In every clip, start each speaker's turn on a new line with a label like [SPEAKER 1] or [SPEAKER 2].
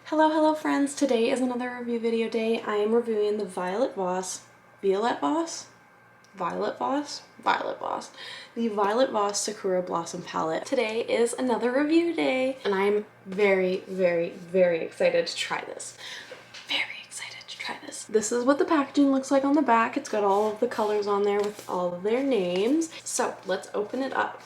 [SPEAKER 1] Hello friends! Today is another review video day. I am reviewing the Violet Voss Sakura Blossom palette. Today is another review day and I'm very excited to try this. This is what the packaging looks like on the back. It's got all of the colors on there with all of their names. So let's open it up.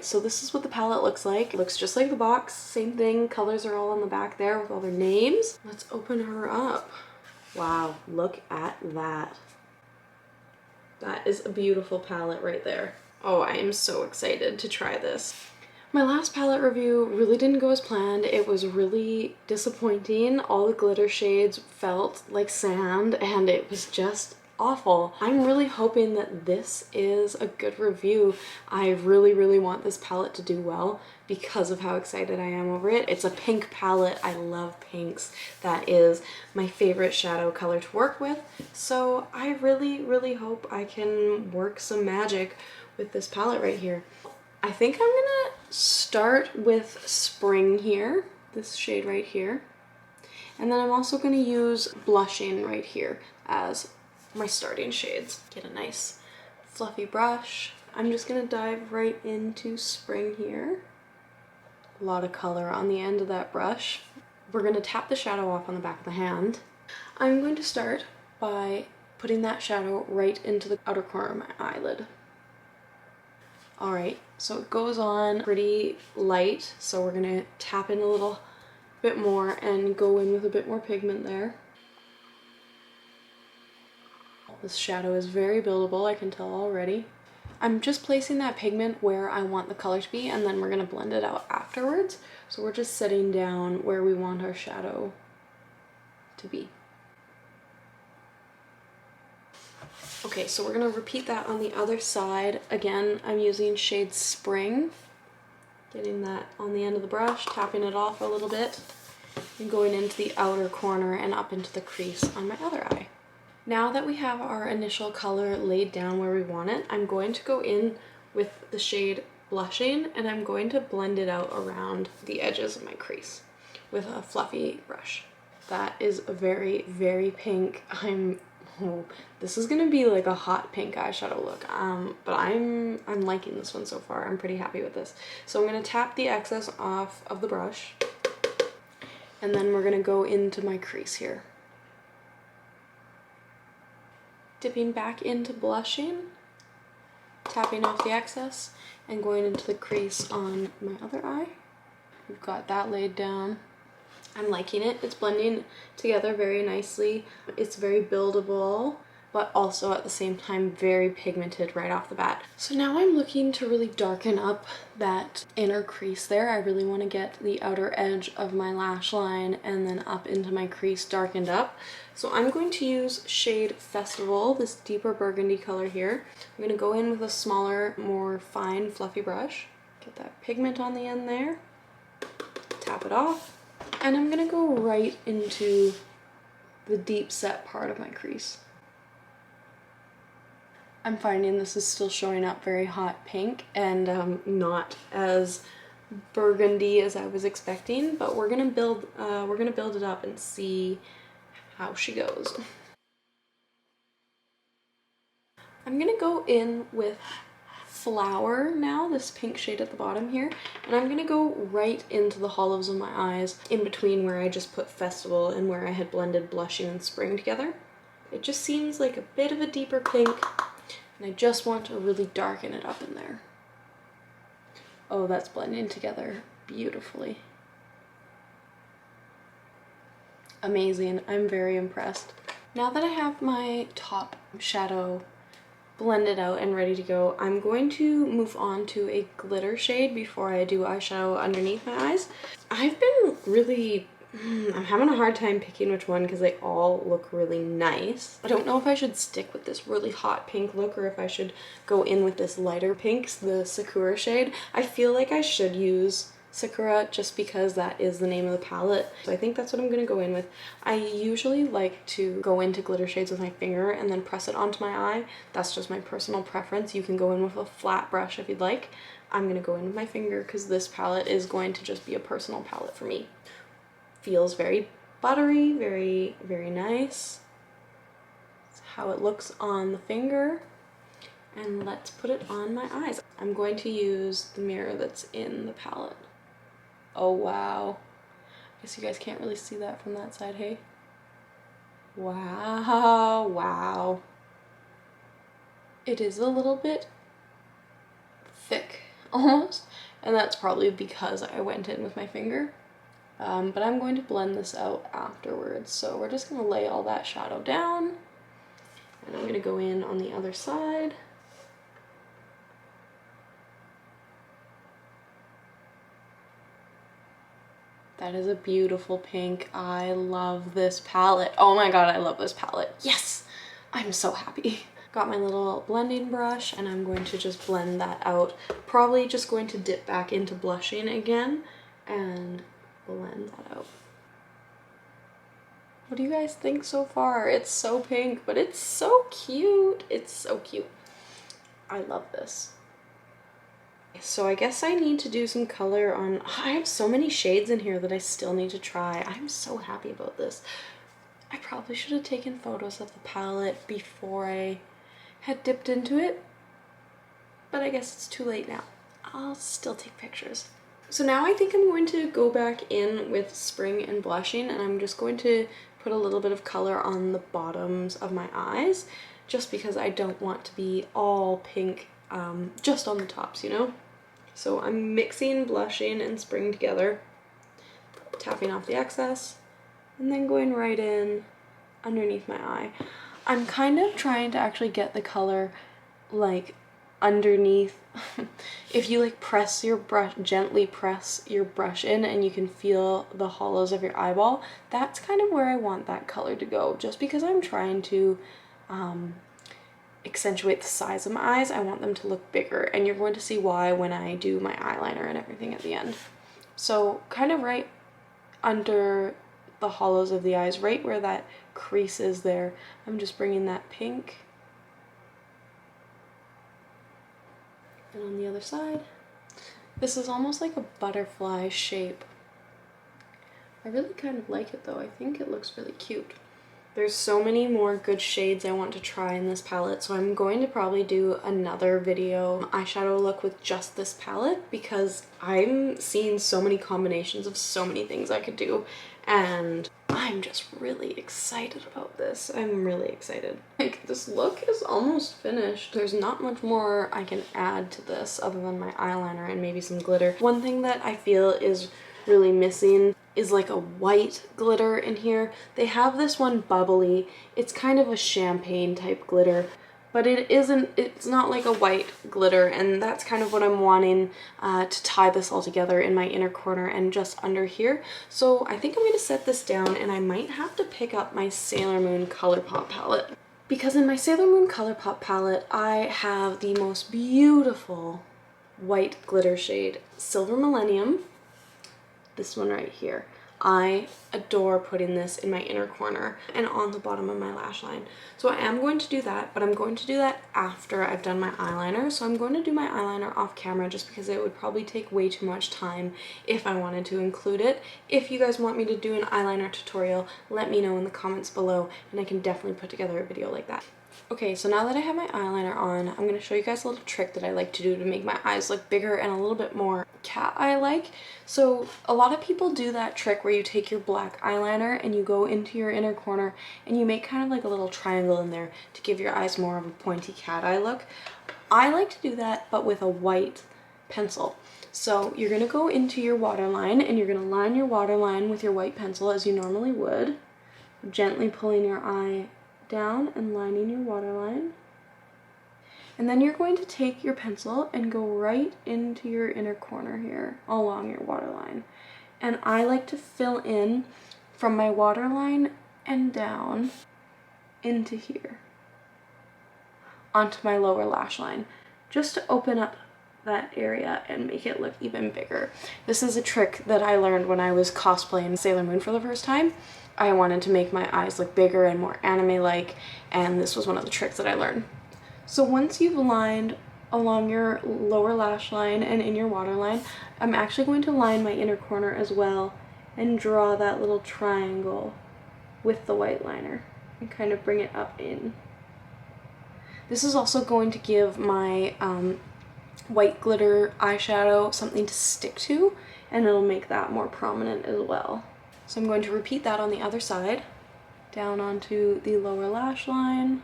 [SPEAKER 1] So this is what the palette looks like. It looks just like the box, same thing. Colors are all on the back there with all their names. Let's open her up. Wow, look at that. That is a beautiful palette right there. Oh, I am so excited to try this. My last palette review really didn't go as planned. It was really disappointing. All the glitter shades felt like sand and it was just awful. I'm really hoping that this is a good review. I really want this palette to do well because of how excited I am over it. It's a pink palette. I love pinks. That is my favorite shadow color to work with. So I really hope I can work some magic with this palette right here. I think I'm gonna start with Spring here, this shade right here. And then I'm also gonna use Blushing right here as my starting shades. Get a nice fluffy brush. I'm just gonna dive right into Spring here. A lot of color on the end of that brush. We're gonna tap the shadow off on the back of the hand. I'm going to start by putting that shadow right into the outer corner of my eyelid. All right, so it goes on pretty light, so we're gonna tap in a little bit more and go in with a bit more pigment there. This shadow is very buildable, I can tell already. I'm just placing that pigment where I want the color to be, and then we're gonna blend it out afterwards. So we're just setting down where we want our shadow to be. Okay, so we're gonna repeat that on the other side. Again, I'm using shade Spring, getting that on the end of the brush, tapping it off a little bit, and going into the outer corner and up into the crease on my other eye. Now that we have our initial color laid down where we want it, I'm going to go in with the shade Blushing and I'm going to blend it out around the edges of my crease with a fluffy brush. That is a very pink. This is gonna be like a hot pink eyeshadow look, but I'm liking this one so far. I'm pretty happy with this. So I'm gonna tap the excess off of the brush and then we're gonna go into my crease here. Dipping back into Blushing, tapping off the excess, and going into the crease on my other eye. We've got that laid down. I'm liking it. It's blending together very nicely. It's very buildable, but also at the same time very pigmented right off the bat. So now I'm looking to really darken up that inner crease there. I really want to get the outer edge of my lash line and then up into my crease darkened up. So I'm going to use shade Festival, this deeper burgundy color here. I'm going to go in with a smaller, more fine, fluffy brush. Get that pigment on the end there. Tap it off. And I'm going to go right into the deep set part of my crease. I'm finding this is still showing up very hot pink and not as burgundy as I was expecting, but we're gonna build it up and see how she goes. I'm gonna go in with Flower now, this pink shade at the bottom here, and I'm gonna go right into the hollows of my eyes in between where I just put Festival and where I had blended Blushing and Spring together. It just seems like a bit of a deeper pink, and I just want to really darken it up in there. Oh, that's blending together beautifully. Amazing. I'm very impressed. Now that I have my top shadow blended out and ready to go, I'm going to move on to a glitter shade before I do eyeshadow underneath my eyes. I've been really I'm having a hard time picking which one because they all look really nice. I don't know if I should stick with this really hot pink look or if I should go in with this lighter pink, the Sakura shade. I feel like I should use Sakura just because that is the name of the palette. So I think that's what I'm going to go in with. I usually like to go into glitter shades with my finger and then press it onto my eye. That's just my personal preference. You can go in with a flat brush if you'd like. I'm going to go in with my finger because this palette is going to just be a personal palette for me. feels very buttery, very, very nice. That's how it looks on the finger. And let's put it on my eyes. I'm going to use the mirror that's in the palette. Oh wow. I guess you guys can't really see that from that side, hey? Wow, wow. It is a little bit thick, almost. And that's probably because I went in with my finger. But I'm going to blend this out afterwards. So we're just gonna lay all that shadow down. And I'm gonna go in on the other side. That is a beautiful pink. I love this palette. Oh my god, I love this palette. Yes! I'm so happy. Got my little blending brush and I'm going to just blend that out. Probably just going to dip back into blushing again and blend that out. What do you guys think so far? It's so pink, but it's so cute. It's so cute. I love this. So I guess I need to do some color on, I have so many shades in here that I still need to try. I'm so happy about this. I probably should have taken photos of the palette before I had dipped into it, but I guess it's too late now. I'll still take pictures. So now I think I'm going to go back in with Spring and Blushing, and I'm just going to put a little bit of color on the bottoms of my eyes, just because I don't want to be all pink just on the tops, you know? So I'm mixing Blushing and Spring together, tapping off the excess, and then going right in underneath my eye. I'm kind of trying to actually get the color like underneath. If you like press your brush, gently press your brush in and you can feel the hollows of your eyeball, that's kind of where I want that color to go, just because I'm trying to accentuate the size of my eyes. I want them to look bigger, and you're going to see why when I do my eyeliner and everything at the end. So kind of right under the hollows of the eyes, right where that crease is there, I'm just bringing that pink. And on the other side, this is almost like a butterfly shape. I really kind of like it though. I think it looks really cute. There's so many more good shades I want to try in this palette, so I'm going to probably do another video eyeshadow look with just this palette, because I'm seeing so many combinations of so many things I could do, and I'm just really excited about this. I'm really excited. Like, this look is almost finished. There's not much more I can add to this other than my eyeliner and maybe some glitter. One thing that I feel is really missing is like a white glitter in here. They have this one bubbly. It's kind of a champagne type glitter, but it's not like a white glitter, and that's kind of what I'm wanting to tie this all together in my inner corner and just under here. So I think I'm going to set this down, and I might have to pick up my Sailor Moon ColourPop palette, because in my Sailor Moon ColourPop palette I have the most beautiful white glitter shade, Silver Millennium. This one right here. I adore putting this in my inner corner and on the bottom of my lash line. So I am going to do that, but I'm going to do that after I've done my eyeliner. So I'm going to do my eyeliner off camera, just because it would probably take way too much time if I wanted to include it. If you guys want me to do an eyeliner tutorial, let me know in the comments below, and I can definitely put together a video like that. Okay, so now that I have my eyeliner on, I'm going to show you guys a little trick that I like to do to make my eyes look bigger and a little bit more cat eye-like. So a lot of people do that trick where you take your black eyeliner and you go into your inner corner and you make kind of like a little triangle in there to give your eyes more of a pointy cat eye look. I like to do that, but with a white pencil. So you're going to go into your waterline and you're going to line your waterline with your white pencil as you normally would, gently pulling your eye down and lining your waterline. And then you're going to take your pencil and go right into your inner corner here along your waterline. And I like to fill in from my waterline and down into here onto my lower lash line, just to open up that area and make it look even bigger. This is a trick that I learned when I was cosplaying Sailor Moon for the first time. I wanted to make my eyes look bigger and more anime-like, and this was one of the tricks that I learned. So once you've lined along your lower lash line and in your waterline, I'm actually going to line my inner corner as well, and draw that little triangle with the white liner and kind of bring it up in. This is also going to give my white glitter eyeshadow something to stick to, and it'll make that more prominent as well. So I'm going to repeat that on the other side, down onto the lower lash line,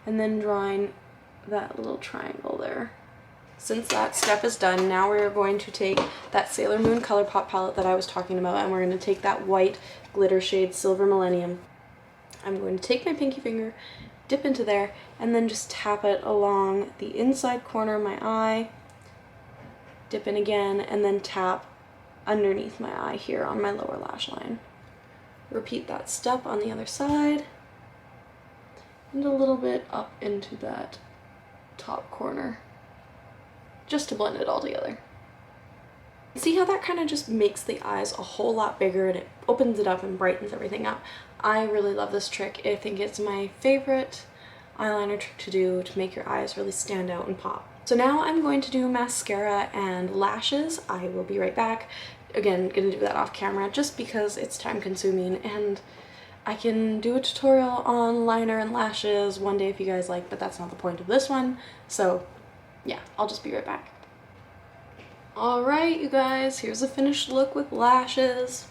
[SPEAKER 1] and then drawing that little triangle there. Since that step is done, now we're going to take that Sailor Moon ColourPop palette that I was talking about, and we're going to take that white glitter shade Silver Millennium. I'm going to take my pinky finger, dip into there, and then just tap it along the inside corner of my eye, dip in again, and then tap underneath my eye here on my lower lash line. Repeat that step on the other side, and a little bit up into that top corner, just to blend it all together. See how that kind of just makes the eyes a whole lot bigger, and it opens it up and brightens everything up. I really love this trick. I think it's my favorite eyeliner trick to do to make your eyes really stand out and pop. So now I'm going to do mascara and lashes. I will be right back. Again, gonna do that off camera just because it's time consuming, and I can do a tutorial on liner and lashes one day if you guys like, but that's not the point of this one. So yeah, I'll just be right back. Alright, you guys, here's a finished look with lashes.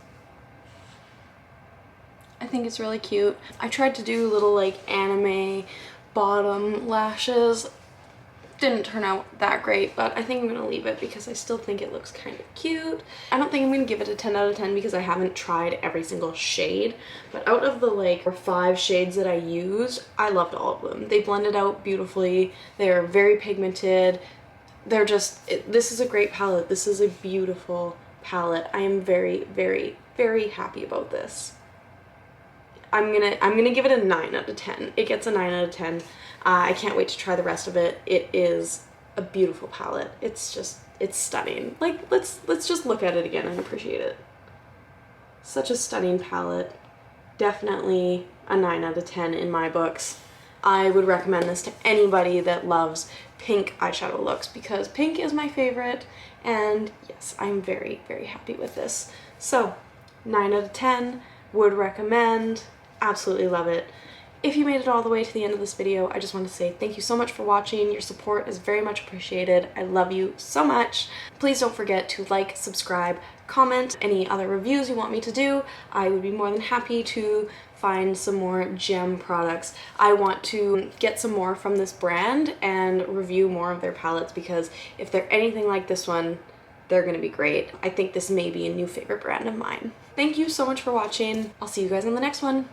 [SPEAKER 1] I think it's really cute. I tried to do little like anime bottom lashes. Didn't turn out that great, but I think I'm gonna leave it because I still think it looks kind of cute. I don't think I'm gonna give it a 10 out of 10 because I haven't tried every single shade, but out of the like 5 shades that I used, I loved all of them. They blended out beautifully. They're very pigmented. They're just, this is a great palette. This is a beautiful palette. I am very, very, very happy about this. I'm gonna give it a 9 out of 10. It gets a 9 out of 10. I can't wait to try the rest of it. It is a beautiful palette. It's just, it's stunning. Like, let's just look at it again and appreciate it. Such a stunning palette. Definitely a 9 out of 10 in my books. I would recommend this to anybody that loves pink eyeshadow looks because pink is my favorite, and yes, I'm very, very happy with this. So, 9 out of 10, would recommend, absolutely love it. If you made it all the way to the end of this video, I just want to say thank you so much for watching. Your support is very much appreciated. I love you so much. Please don't forget to like, subscribe, comment any other reviews you want me to do. I would be more than happy to find some more gem products. I want to get some more from this brand and review more of their palettes because if they're anything like this one, they're gonna be great. I think this may be a new favorite brand of mine. Thank you so much for watching. I'll see you guys in the next one.